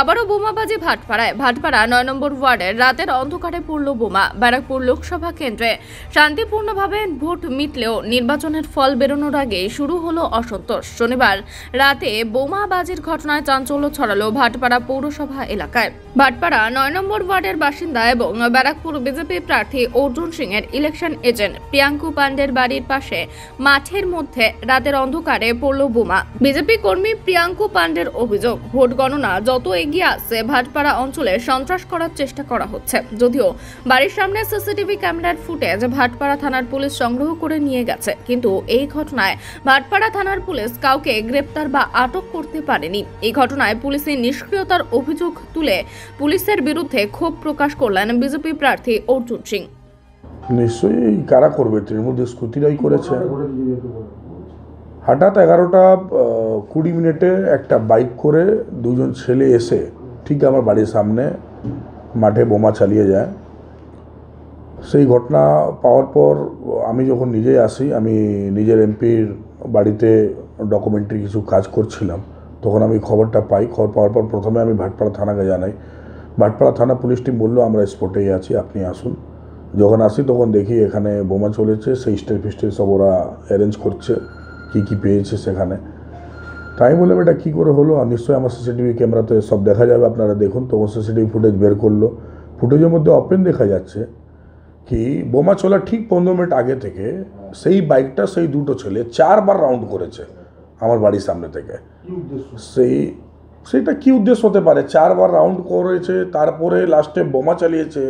আবারও বোমাবাজি ভাটপাড়া ৯ নম্বর ওয়ার্ডের রাতের অন্ধকারে পড়ল বোমা। ব্যারাকপুর লোকসভা কেন্দ্রে শান্তিপূর্ণভাবে ভোট মিটলেও নির্বাচনের ফল বেরোনোর আগে শুরু হলো অসন্তোষ। শনিবার রাতে বোমাবাজির ঘটনায় চাঞ্চল্য ছড়ালো ভাটপাড়া পৌরসভা এলাকায়। ভাটপাড়া ৯ নম্বর ওয়ার্ডের বাসিন্দা এবং ব্যারাকপুর বিজেপি প্রার্থী অর্জুন সিং এর ইলেকশন এজেন্ট প্রিয়াঙ্কু পান্ডের বাড়ির পাশে মাঠের মধ্যে রাতের অন্ধকারে পড়ল বোমা। বিজেপি কর্মী প্রিয়াঙ্কু পান্ডের অভিযোগ, ভোট গণনা যত এগিয়ে আসছে ভাটপাড়া অঞ্চলে সন্ত্রাস করার চেষ্টা করা হচ্ছে। যদিও বাড়ির সামনে সিসিটিভি ক্যামেরার ফুটেজ ভাটপাড়া থানার পুলিশ সংগ্রহ করে নিয়ে গেছে, কিন্তু এই ঘটনায় ভাটপাড়া থানার পুলিশ কাউকে গ্রেপ্তার বা আটক করতে পারেনি। এই ঘটনায় পুলিশের নিষ্ক্রিয়তার অভিযোগ তুলে পুলিশের বিরুদ্ধে ক্ষোভ প্রকাশ করলেন বিজেপি প্রার্থী অর্জুন সিং। নিশ্চয়ই কারা করবে, তৃণমূল দুষ্কৃতীরাই করেছে। হঠাৎ 11:20 একটা বাইক করে দুজন ছেলে এসে ঠিক আমার বাড়ির সামনে মাঠে বোমা চালিয়ে যায়। সেই ঘটনা পাওয়ার পর আমি যখন নিজেই আসি, আমি নিজের এমপির বাড়িতে ডকুমেন্টারি কিছু কাজ করছিলাম, তখন আমি খবরটা পাই। খবর পাওয়ার পর প্রথমে আমি ভাটপাড়া থানাকে জানাই। ভাটপাড়া থানা পুলিশ টিম বললো আমরা স্পটেই আছি, আপনি আসুন। যখন আসি তখন দেখি এখানে বোমা চলেছে, সেই স্টেল ফিস্টেল সব ওরা অ্যারেঞ্জ করছে, কী পেয়েছে সেখানে। তাই বললাম এটা কী করে হলো, আর নিশ্চয়ই আমার সিসিটিভি ক্যামেরাতে সব দেখা যাবে, আপনারা দেখুন। তখন সিসিটিভি ফুটেজ বের করলো। ফুটেজের মধ্যে ওপেন দেখা যাচ্ছে কি বোমা চলার ঠিক 15 মিনিট আগে থেকে সেই বাইকটা সেই দুটো ছেলে 4 বার রাউন্ড করেছে আমার বাড়ির সামনে থেকে। সেইটা কী উদ্দেশ্য হতে পারে? 4 বার রাউন্ড করেছে, তারপরে লাস্টে বোমা চালিয়েছে।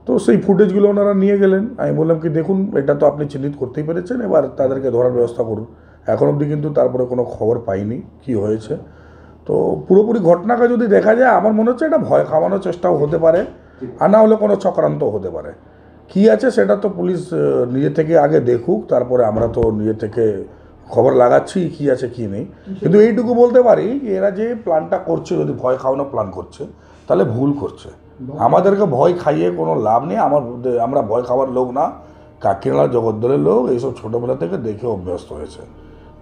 তো সেই ফুটেজগুলো ওনারা নিয়ে গেলেন। আমি বললাম কি দেখুন, এটা তো আপনি চিহ্নিত করতেই পেরেছেন, এবার তাদেরকে ধরার ব্যবস্থা করুন। এখন অবধি কিন্তু তারপরে কোনো খবর পাইনি কি হয়েছে। তো পুরোপুরি ঘটনাকে যদি দেখা যায়, আমার মনে হচ্ছে এটা ভয় খাওয়ানোর চেষ্টাও হতে পারে, আর না হলে কোনো চক্রান্ত হতে পারে। কি আছে সেটা তো পুলিশ নিজে থেকে আগে দেখুক, তারপরে আমরা তো নিজে থেকে খবর লাগাচ্ছি কি আছে কি নেই। কিন্তু এইটুকু বলতে পারি এরা যে প্ল্যানটা করছে, যদি ভয় খাওয়ানো প্ল্যান করছে তাহলে ভুল করছে। আমাদেরকে ভয় খাইয়ে কোনো লাভ নেই। আমরা ভয় খাওয়ার লোক না, কাকিনাড়া জগদ্দলের লোক, এইসব ছোটোবেলা থেকে দেখে অভ্যস্ত হয়েছে।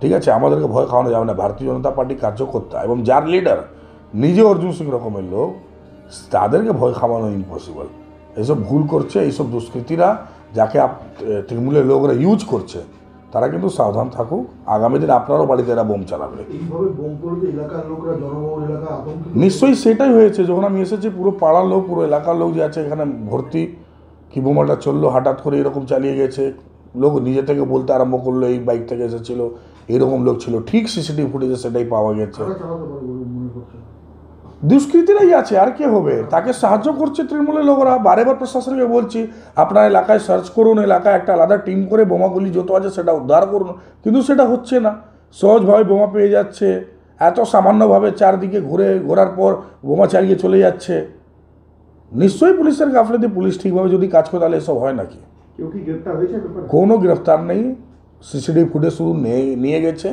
ঠিক আছে, আমাদেরকে ভয় খাওয়ানো যাবে না। ভারতীয় জনতা পার্টি কার্যকর্তা এবং যার লিডার নিজে অর্জুন সিং রকমের লোক, তাদেরকে ভয় খাওয়ানো ইম্পসিবল। এইসব ভুল করছে, এইসব দুষ্কৃতীরা যাকে তৃণমূলের লোকরা ইউজ করছে, তারা কিন্তু সাবধান থাকুক। আগামী দিন আপনারও বাড়িতে এরা বোম চালাবে। নিশ্চয়ই সেটাই হয়েছে। যখন আমি এসেছি পুরো পাড়ার লোক, পুরো এলাকার লোক যে আছে এখানে ভর্তি, কি বোমাটা চললো হঠাৎ করে এরকম চালিয়ে গেছে। লোক নিজে থেকে বলতে আরম্ভ করলো এই বাইক থেকে এসেছিল, এরকম লোক ছিল। ঠিক সিসিটিভি ফুটেজে সেটাই পাওয়া গেছে। দুষ্কৃতীরাই আছে, আর কে হবে? তাকে সাহায্য করছে তৃণমূলের লোকরা। বারেবার প্রশাসনকে বলছি আপনার এলাকায় সার্চ করুন, এলাকায় একটা আলাদা টিম করে বোমাগুলি যত আছে সেটা উদ্ধার করুন, কিন্তু সেটা হচ্ছে না। সহজভাবে বোমা পেয়ে যাচ্ছে, এত সামান্যভাবে চারদিকে ঘোরার পর বোমা চালিয়ে চলে যাচ্ছে। নিশ্চয়ই পুলিশের গাফিলতি। পুলিশ ঠিকভাবে যদি কাজ করে তাহলে এসব হয় নাকি? কোনো গ্রেফতার নেই। সিসিটিভি ফুটেজ শুধু নিয়ে গেছে,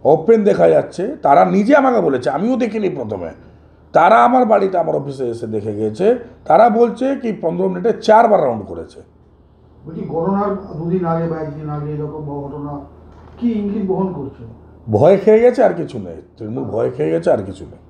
ওপেন দেখা যাচ্ছে। তারা নিজে আমাকে বলেছে, আমিও দেখিনি প্রথমে। তারা আমার বাড়িতে আমার অফিসে এসে দেখে গেছে। তারা বলছে কি 15 মিনিটে 4 বার রাউন্ড করেছে। ভয় খেয়ে গেছে, আর কিছু নেই। তৃণমূল ভয় খেয়ে গেছে, আর কিছু নেই।